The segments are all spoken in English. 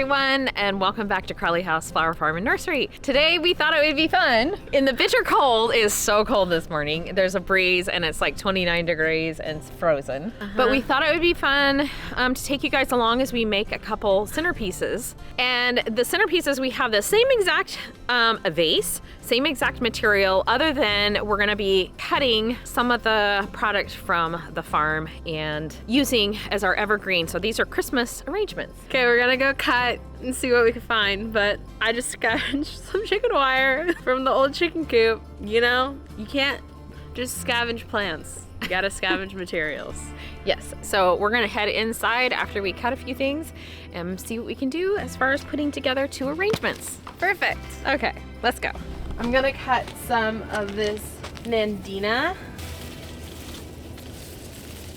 everyone, and welcome back to Crowley House Flower Farm and Nursery. Today we thought it would be fun. In the bitter cold, it is so cold this morning. There's a breeze and it's like 29 degrees and it's frozen. But we thought it would be fun to take you guys along as we make a couple centerpieces. And the centerpieces, we have the same exact a vase, same exact material, other than we're gonna be cutting some of the product from the farm and using as our evergreen. So these are Christmas arrangements. Okay, we're gonna go cut and see what we can find, but I just scavenged some chicken wire from the old chicken coop. You know, you can't just scavenge plants. You gotta scavenge materials. Yes, so we're gonna head inside after we cut a few things and see what we can do as far as putting together two arrangements. Perfect. Okay, let's go. I'm gonna cut some of this Nandina.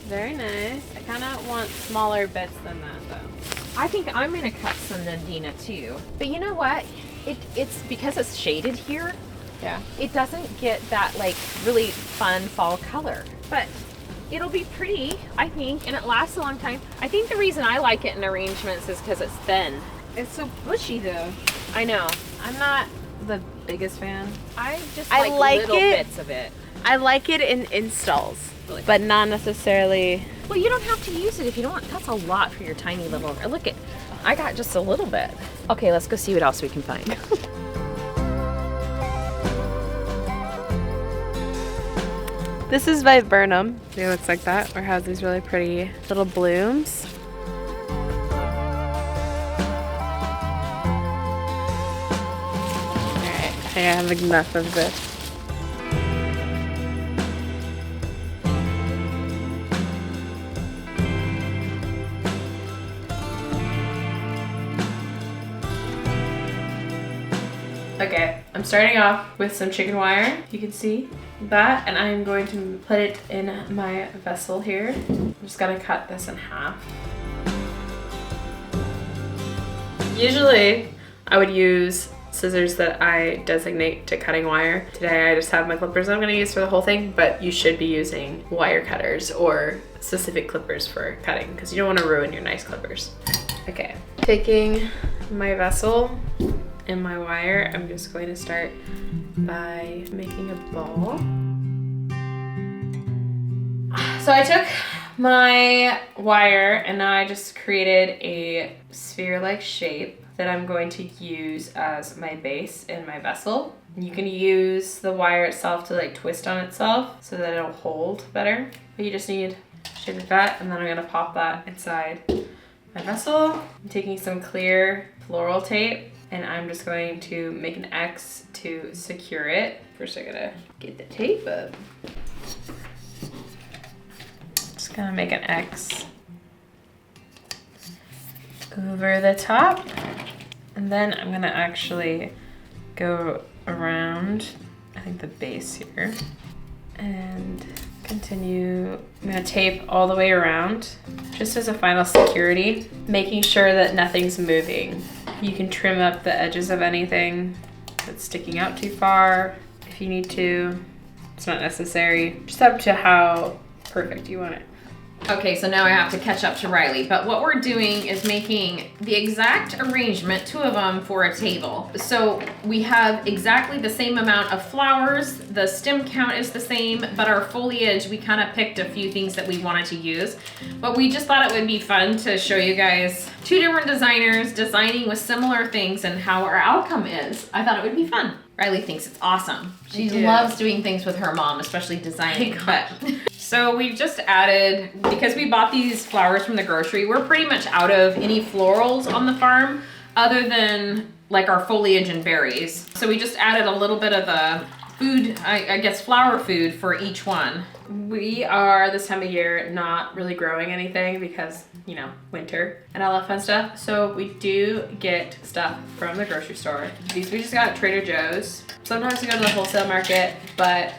Very nice. I kind of want smaller bits than that though. I think I'm gonna cut some Nandina too. But you know what? It's because it's shaded here, Yeah. it doesn't get that like really fun fall color. But it'll be pretty, I think, and it lasts a long time. I think the reason I like it in arrangements is because it's thin. It's so bushy though. I know. I'm not the biggest fan. I just I like little it. bits of it. I like it in installs, but not necessarily. Well, you don't have to use it if you don't want. That's a lot for your tiny little. Look at, I got just a little bit. Okay, let's go see what else we can find. This is viburnum. It looks like that, or has these really pretty little blooms. Alright, I think I have enough of this. Okay, I'm starting off with some chicken wire. You can see that, and I'm going to put it in my vessel here. I'm just gonna cut this in half. Usually, I would use scissors that I designate to cutting wire. Today, I just have my clippers I'm gonna use for the whole thing, but you should be using wire cutters or specific clippers for cutting because you don't want to ruin your nice clippers. Okay, taking my vessel and my wire, I'm just going to start by making a ball. So I took my wire and now I just created a sphere-like shape that I'm going to use as my base in my vessel. You can use the wire itself to like twist on itself so that it'll hold better. But you just need shape like that, and then I'm gonna pop that inside my vessel. I'm taking some clear floral tape and I'm just going to make an X to secure it. First I gotta get the tape up. Just gonna make an X over the top. And then I'm gonna actually go around, I think the base here, and continue. I'm gonna tape all the way around, just as a final security, making sure that nothing's moving. You can trim up the edges of anything that's sticking out too far if you need to. It's not necessary, just up to how perfect you want it. Okay, so now I have to catch up to Riley, but what we're doing is making the exact arrangement, two of them, for a table. So we have exactly the same amount of flowers, the stem count is the same, but our foliage, we kind of picked a few things that we wanted to use. But we just thought it would be fun to show you guys two different designers designing with similar things and how our outcome is. I thought it would be fun. Riley thinks it's awesome. She loves doing things with her mom, especially designing. But so we've just added, because we bought these flowers from the grocery, we're pretty much out of any florals on the farm other than like our foliage and berries. So we just added a little bit of the food, I guess flower food for each one. We are this time of year not really growing anything because, you know, winter and all that fun stuff. So we do get stuff from the grocery store. These we just got at Trader Joe's. Sometimes we go to the wholesale market, but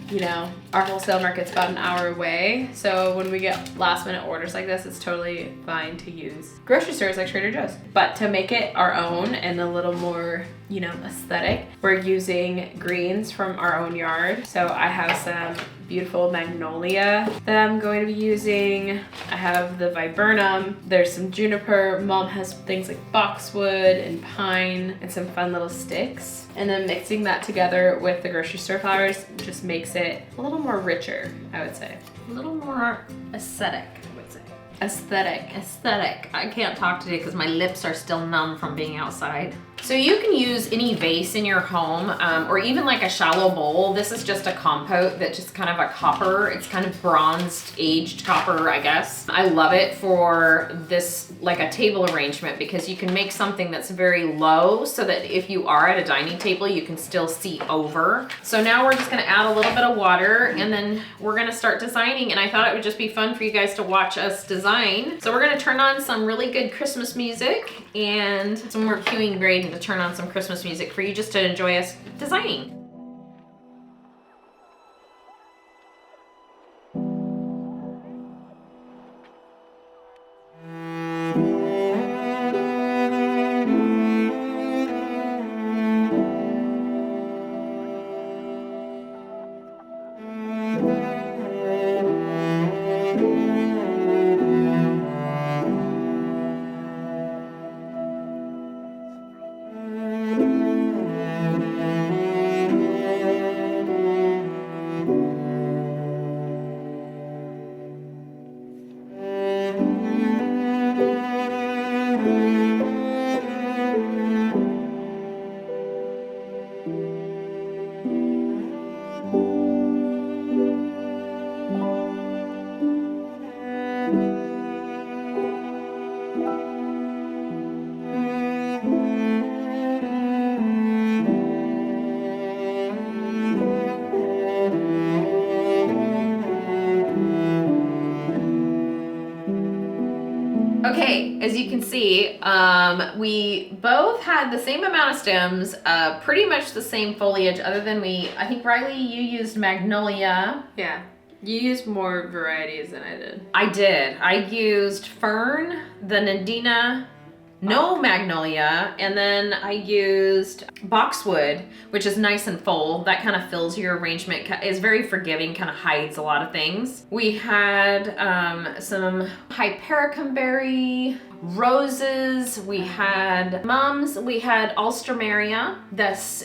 you know, our wholesale market's about an hour away. So when we get last minute orders like this, it's totally fine to use grocery stores like Trader Joe's. But to make it our own and a little more you know, aesthetic. We're using greens from our own yard. So I have some beautiful magnolia that I'm going to be using. I have the viburnum. There's some juniper. Mom has things like boxwood and pine and some fun little sticks. And then mixing that together with the grocery store flowers just makes it a little more richer, I would say. A little more aesthetic, I would say. Aesthetic. Aesthetic. I can't talk today because my lips are still numb from being outside. So you can use any vase in your home, or even like a shallow bowl. This is just a compote that's just kind of a copper. It's kind of bronzed, aged copper, I guess. I love it for this, like a table arrangement, because you can make something that's very low so that if you are at a dining table, you can still see over. So now we're just gonna add a little bit of water and then we're gonna start designing. And I thought it would just be fun for you guys to watch us design. So we're gonna turn on some really good Christmas music, and so we're cueing Braden to turn on some Christmas music for you just to enjoy us designing. Okay, as you can see, we both had the same amount of stems, pretty much the same foliage, other than I think Riley, you used magnolia. Yeah. You used more varieties than I did. I did. I used fern, the Nadina, no magnolia, and then I used boxwood, which is nice and full. That kind of fills your arrangement, is very forgiving, kind of hides a lot of things. We had some hypericum berry, roses, we had mums, we had alstroemeria.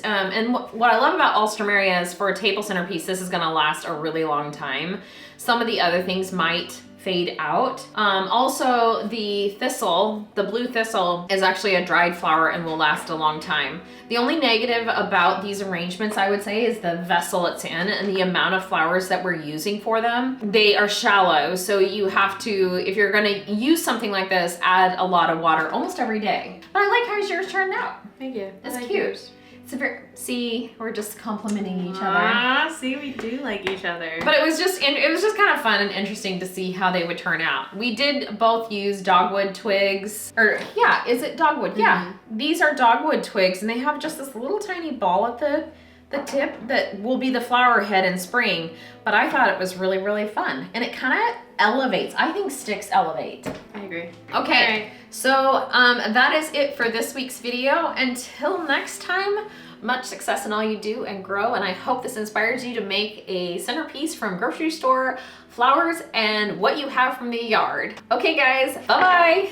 And what I love about alstroemeria is for a table centerpiece, this is gonna last a really long time. Some of the other things might fade out. Also, the thistle, the blue thistle, is actually a dried flower and will last a long time. The only negative about these arrangements, I would say, is the vessel it's in and the amount of flowers that we're using for them. They are shallow, so you have to, if you're gonna use something like this, add a lot of water almost every day. But I like how yours turned out. Thank you. It's cute. Yours. It's a very, see, we're just complimenting each other. Ah, see, we do like each other. But it was just kind of fun and interesting to see how they would turn out. We did both use dogwood twigs, or yeah, is it dogwood? Mm-hmm. Yeah, these are dogwood twigs, and they have just this little tiny ball at the tip that will be the flower head in spring. But I thought it was really, really fun, and it kind of elevates. I think sticks elevate. I agree. Okay, so that is it for this week's video. Until next time, much success in all you do and grow, and I hope this inspires you to make a centerpiece from grocery store flowers and what you have from the yard. Okay guys, bye-bye.